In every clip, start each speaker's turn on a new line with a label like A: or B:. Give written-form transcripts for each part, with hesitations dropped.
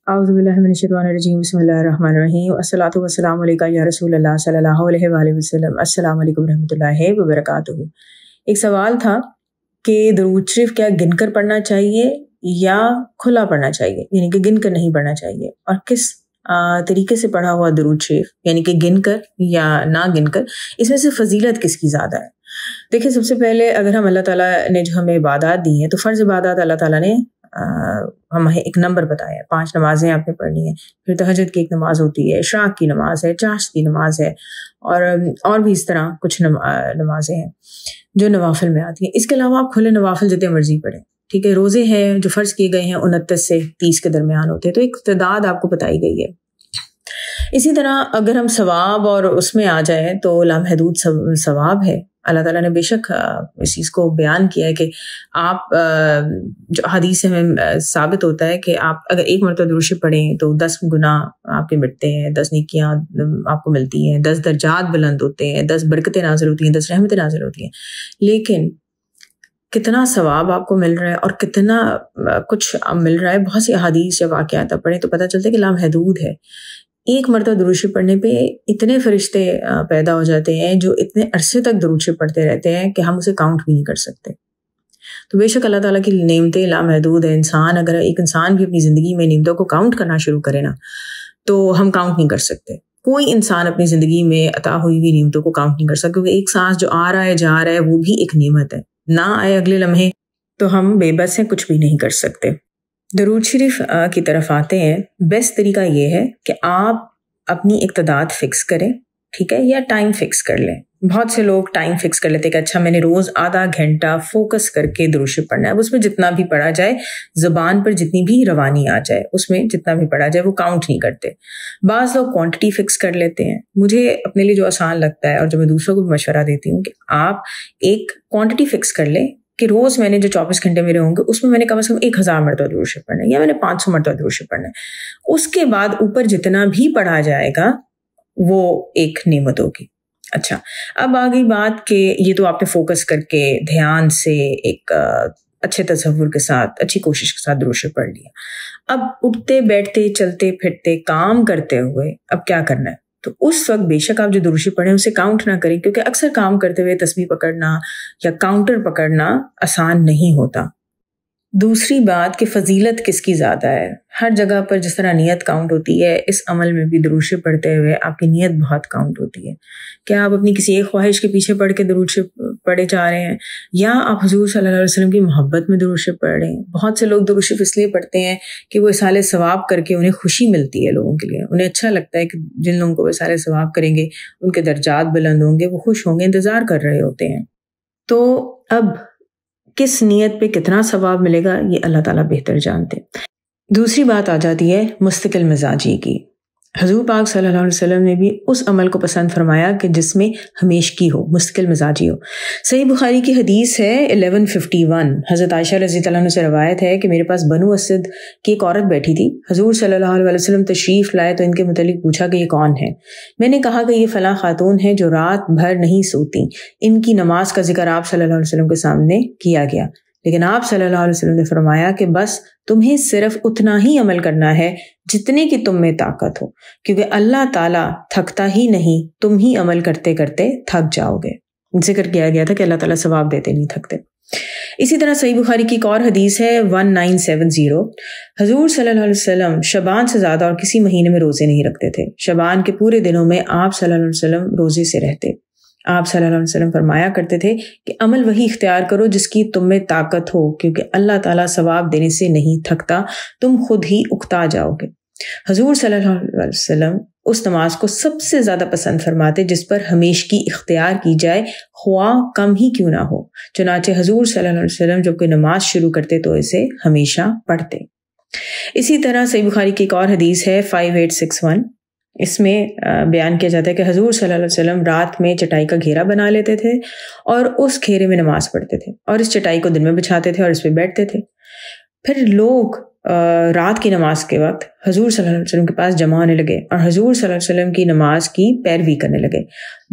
A: औज़ुबिल्लाहिमिनश्शैतानिर्रजीम बिस्मिल्लाहिर्रहमानिर्रहीम अस्सलातु वस्सलामु अलैका या रसूलल्लाह सल्लल्लाहु अलैहि वसल्लम अस्सलामु अलैकुम रहमतुल्लाहि व बरकातुहू। एक सवाल था कि दरूद शरीफ क्या गिनकर पढ़ना चाहिए या खुला पढ़ना चाहिए, यानी कि गिनकर नहीं पढ़ना चाहिए, और किस तरीके से पढ़ा हुआ दरूद शरीफ यानी कि गिनकर या ना गिनकर, इसमें से फजीलत किसकी ज़्यादा है। देखिए, सबसे पहले अगर हम अल्लाह ताला ने जो हमें इबादत दी हैं तो फ़र्ज़ इबादत अल्लाह ताला ने हमें एक नंबर बताया है, 5 नमाज़ें आपने पढ़नी है, फिर तहज्जुद की एक नमाज़ होती है, इशराक की नमाज़ है, चाश्त की नमाज़ है, और भी इस तरह कुछ नमाज़ें हैं जो नवाफिल में आती हैं। इसके अलावा आप खुले नवाफिल जितने मर्जी पढ़ें, ठीक है। रोज़े हैं जो फ़र्ज़ किए गए हैं 29 से 30 के दरमियान होते हैं, तो एक तादाद आपको बताई गई है। इसी तरह अगर हम सवाब और उसमें आ जाए तो लामहदूद सवाब है। अल्लाह ताला ने बेशक इस चीज़ को बयान किया है कि आप जो हदीस में साबित होता है कि आप अगर एक मरतबा दुरूद शरीफ पढ़ें तो 10 गुना आपके मिटते हैं, 10 नेकियां आपको मिलती हैं, 10 दर्जात बुलंद होते हैं, 10 बरकतें नाज़िल होती हैं, 10 रहमतें नाज़िल होती हैं। लेकिन कितना सवाब आपको मिल रहा है और कितना कुछ मिल रहा है, बहुत सी हदीस या वाक़यात पढ़ें तो पता चलता है कि लामहदूद है। एक मरतबा दुरूद शरीफ पढ़ने पे इतने फरिश्ते पैदा हो जाते हैं जो इतने अरसे तक दुरूद शरीफ पढ़ते रहते हैं कि हम उसे काउंट भी नहीं कर सकते। तो बेशक अल्लाह ताला की नेमतें लामहदूद है। अगर एक इंसान भी अपनी ज़िंदगी में नेमतों को काउंट करना शुरू करे ना, तो हम काउंट नहीं कर सकते। कोई इंसान अपनी ज़िंदगी में अता हुई हुई नेमतों को काउंट नहीं कर सकता, क्योंकि एक सांस जो आ रहा है जा रहा है वो भी एक नेमत है। ना आए अगले लम्हे तो हम बेबस हैं, कुछ भी नहीं कर सकते। दरूद शरीफ की तरफ आते हैं। बेस्ट तरीका ये है कि आप अपनी एक तादाद फिक्स करें, ठीक है, या टाइम फिक्स कर लें। बहुत से लोग टाइम फिक्स कर लेते हैं कि अच्छा मैंने रोज़ आधा घंटा फोकस करके दरूद शरीफ पढ़ना है, उसमें जितना भी पढ़ा जाए, ज़ुबान पर जितनी भी रवानी आ जाए उसमें जितना भी पढ़ा जाए, वो काउंट नहीं करते। बाज़ लोग क्वांटिटी फिक्स कर लेते हैं। मुझे अपने लिए जो आसान लगता है और जो मैं दूसरों को भी मशवरा देती हूँ कि आप एक क्वांटिटी फिक्स कर लें कि रोज़ मैंने जो 24 घंटे मेरे होंगे उसमें मैंने कम से कम 1000 मरतबा दरूद शरीफ पढ़ना है, या मैंने 500 मरतबा दरूद शरीफ पढ़ना है। उसके बाद ऊपर जितना भी पढ़ा जाएगा वो एक नेमत होगी। अच्छा, अब आ गई बात कि ये तो आपने फोकस करके ध्यान से एक अच्छे तसव्वुर के साथ, अच्छी कोशिश के साथ दरूद शरीफ पढ़ लिया। अब उठते बैठते चलते फिरते काम करते हुए अब क्या करना है, तो उस वक्त बेशक आप जो दरूद शरीफ पढ़ें उसे काउंट ना करें, क्योंकि अक्सर काम करते हुए तस्बीह पकड़ना या काउंटर पकड़ना आसान नहीं होता। दूसरी बात कि फजीलत किसकी ज़्यादा है। हर जगह पर जिस तरह नियत काउंट होती है, इस अमल में भी दरूद शरीफ पढ़ते हुए आपकी नियत बहुत काउंट होती है। क्या आप अपनी किसी एक ख्वाहिश के पीछे पढ़ के दरूद शरीफ पढ़े जा रहे हैं, या आप हुजूर सल्लल्लाहु अलैहि वसल्लम की मोहब्बत में दरूद शरीफ पढ़ रहे हैं। बहुत से लोग दरूद शरीफ इसलिए पढ़ते हैं कि वो इसाले सवाब करके उन्हें खुशी मिलती है, लोगों के लिए उन्हें अच्छा लगता है कि जिन लोगों को वो इसाले सवाब करेंगे उनके दर्जात बुलंद होंगे, वो खुश होंगे, इंतज़ार कर रहे होते हैं। तो अब किस नियत पे कितना सवाब मिलेगा ये अल्लाह ताला बेहतर जानते हैं। दूसरी बात आ जाती है मुस्तकिल मिजाजी की। हजूर पाक सल्लल्लाहु अलैहि वसल्लम ने भी उस अमल को पसंद फरमाया कि जिसमें हमेशगी हो, मुस्तकिल मिजाजी हो। सही बुखारी की हदीस है 1151, हज़रत आयशा रज़ी अल्लाह अन्हा से रवायत है कि मेरे पास बनु असद की एक औरत बैठी थी। हजूर सल्लल्लाहु अलैहि वसल्लम तशरीफ़ लाए तो इनके मुतालिक पूछा कि ये कौन है। मैंने कहा कि ये फ़लाँ खातून है जो रात भर नहीं सोती। इनकी नमाज का जिक्र आप सल्लल्लाहु अलैहि वसल्लम के सामने किया गया, लेकिन आप सल्लल्लाहु अलैहि वसल्लम ने फरमाया कि बस तुम्हें सिर्फ उतना ही अमल करना है जितने की तुम में ताकत हो, क्योंकि अल्लाह ताला थकता ही नहीं, तुम ही अमल करते करते थक जाओगे। जिक्र किया गया था कि अल्लाह ताला सवाब देते नहीं थकते। इसी तरह सही बुखारी की एक और हदीस है 1970, हजूर सल्लल्लाहु अलैहि वसल्लम शबान से ज़्यादा और किसी महीने में रोज़े नहीं रखते थे। शबान के पूरे दिनों में आप सल्लल्लाहु अलैहि वसल्लम रोज़े से रहते। आप सल्लल्लाहु अलैहि वसल्लम फरमाया करते थे कि अमल वही इख्तियार करो जिसकी तुम में ताकत हो, क्योंकि अल्लाह ताला सवाब देने से नहीं थकता, तुम खुद ही उकता जाओगे। हजूर सल्लल्लाहु अलैहि वसल्लम उस नमाज को सबसे ज़्यादा पसंद फरमाते जिस पर हमेशगी इख्तियार की जाए, ख्वाह कम ही क्यों ना हो। चुनाचे हजूर सल्लल्लाहु अलैहि वसल्लम जब कोई नमाज शुरू करते तो इसे हमेशा पढ़ते। इसी तरह सही बुखारी की एक और हदीस है 5861, इसमें बयान किया जाता है कि हजूर सल्लल्लाहु अलैहि वसल्लम रात में चटाई का घेरा बना लेते थे और उस घेरे में नमाज पढ़ते थे, और इस चटाई को दिन में बिछाते थे और इस पे बैठते थे। फिर लोग رات کی نماز کے وقت حضور صلی اللہ علیہ وسلم کے پاس جمع ہونے لگے اور حضور صلی اللہ علیہ وسلم کی نماز کی پیروی کرنے لگے۔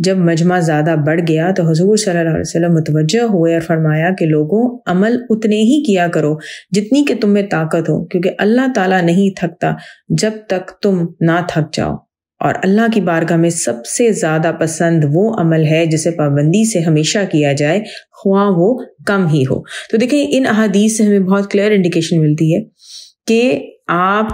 A: جب مجمع زیادہ بڑھ گیا تو حضور صلی اللہ علیہ وسلم متوجہ ہوئے اور فرمایا کہ لوگوں، عمل اتنے ہی کیا کرو جتنی کہ تم میں طاقت ہو، کیونکہ اللہ تعالیٰ نہیں تھکتا جب تک تم نہ تھک جاؤ، اور اللہ کی بارگاہ میں سب سے زیادہ پسند وہ عمل ہے جسے پابندی سے ہمیشہ کیا جائے، خواہ وہ کم ہی ہو۔ تو دیکھیں ان احادیث سے ہمیں بہت کلیئر انڈیکیشن ملتی ہے کہ آپ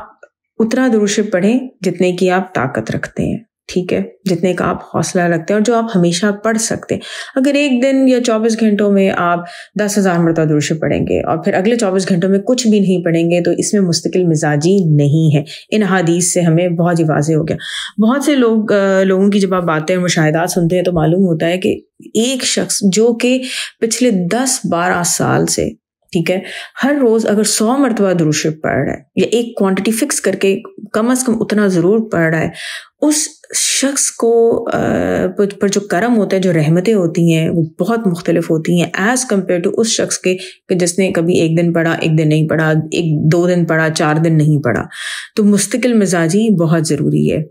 A: اتنا درود شریف پڑھیں جتنے کی آپ طاقت رکھتے ہیں، ٹھیک ہے، جتنے کا آپ حوصلہ رکھتے ہیں اور جو آپ ہمیشہ پڑھ سکتے ہیں۔ اگر ایک دن یا 24 گھنٹوں میں آپ 10,000 مرتبہ درود شریف پڑھیں گے اور پھر اگلے 24 گھنٹوں میں کچھ بھی نہیں پڑھیں گے تو اس میں مستقل مزاجی نہیں ہے۔ ان حدیث سے ہمیں بہت ہی واضح ہو گیا۔ بہت سے لوگوں کی جب آپ باتیں اور مشاہدات سنتے ہیں تو معلوم ہوتا ہے کہ ایک شخص جو کہ پچھلے 10-12 سال سے، ٹھیک ہے، ہر روز اگر 100 مرتبہ درود شریف پڑھ رہا ہے یا ایک کوانٹٹی فکس کر کے کم از کم اتنا ضرور پڑھ رہا ہے، اس شخص کو پر جو کرم ہوتا ہے، جو رحمتیں ہوتی ہیں، وہ بہت مختلف ہوتی ہیں ایز کمپیئر ٹو اس شخص کے کہ جس نے کبھی ایک دن پڑھا، ایک دن نہیں پڑھا، 2 دن پڑھا، 4 دن نہیں پڑھا۔ تو مستقل مزاجی بہت ضروری ہے۔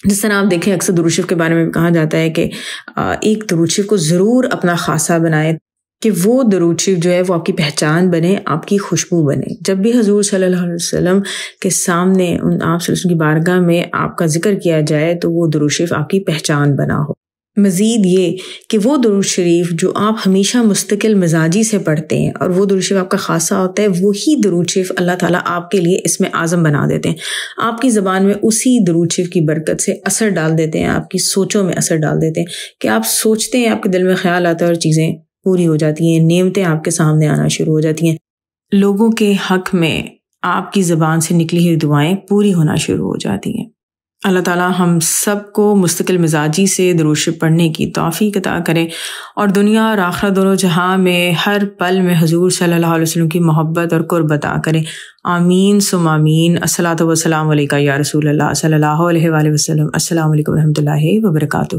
A: جس طرح آپ دیکھیں اکثر درود شریف کے بارے میں کہا جاتا ہے کہ ایک درود شریف کو ضرور اپنا خاصہ بنائیں کہ وہ درود شریف جو ہے وہ آپ کی پہچان بنے، آپ کی خوشبو بنے۔ جب بھی حضور صلی اللہ علیہ وسلم کے سامنے آپ صلی اللہ علیہ وسلم کی بارگاہ میں آپ کا ذکر کیا جائے تو وہ درود شریف آپ کی پہچان بنا ہو۔ مزید یہ کہ وہ درود شریف جو آپ ہمیشہ مستقل مزاجی سے پڑھتے ہیں اور وہ درود شریف آپ کا خاصہ ہوتا ہے، وہی درود شریف اللہ تعالیٰ آپ کے لیے اس میں اعظم بنا دیتے ہیں۔ آپ کی زبان میں اسی درود شریف کی برکت سے اثر ڈال دیتے ہیں، آپ کی سوچوں میں اثر ڈال دیتے ہیں کہ آپ سوچتے ہیں، آپ کے دل میں خیال آتا ہے اور چیزیں پوری ہو جاتی ہیں، نعمتیں آپ کے سامنے آنا شروع ہو جاتی ہیں، لوگوں کے حق میں آپ کی زبان سے نکلی ہوئی دعائیں پوری ہونا شروع ہو جاتی ہیں۔ اللہ تعالیٰ ہم سب کو مستقل مزاجی سے درود شریف پڑھنے کی توفیق عطا کرے اور دنیا اور آخرت دونوں جہاں میں ہر پل میں حضور صلی اللہ علیہ وسلم کی محبت اور قرب عطا کرے۔ آمین ثم آمین۔ الصلاۃ والسلام علیکہ یا رسول اللہ صلی اللہ علیہ وآلہ وسلم۔ السلام علیکم ورحمۃ اللہ وبرکاتہ۔